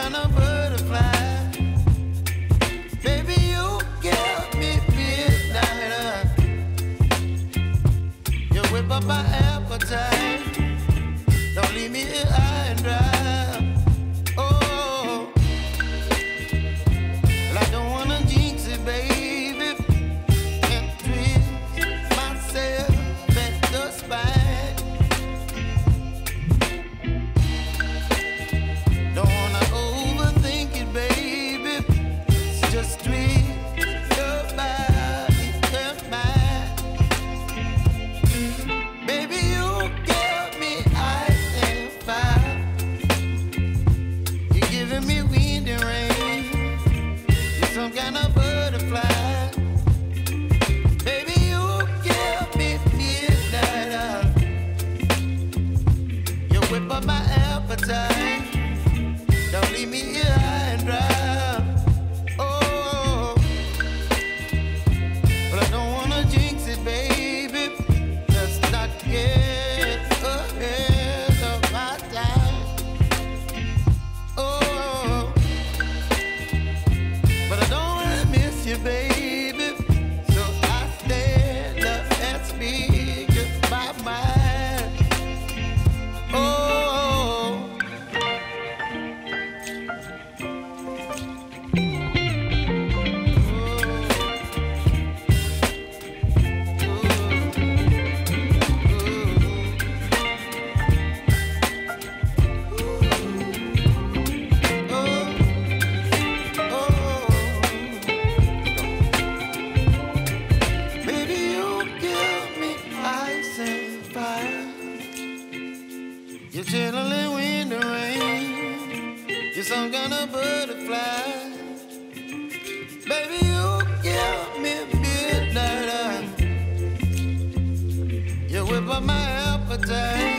kind of butterfly. Baby, you give me midnight. You whip up my appetite. Don't leave me here high and dry. Oh, well, I don't wanna jinx it, baby, and twist myself at the spine. Don't wanna overthink it, baby. It's just twist your body and mine. Baby, you give me ice and fire. You're giving me wind and rain. You're some kind of butterfly. Baby, you give me midnight. You whip up my appetite. Don't leave me here high and dry. Oh, but I don't wanna jinx it, baby. Let's not get ahead of my time. Oh, but I don't wanna miss you, baby. So I stand up and speak my mind. Oh. Baby, you give me ice and fire. You're chilling wind and rain. You're some kind of butterfly. Baby, you give me midnight. You whip up my appetite.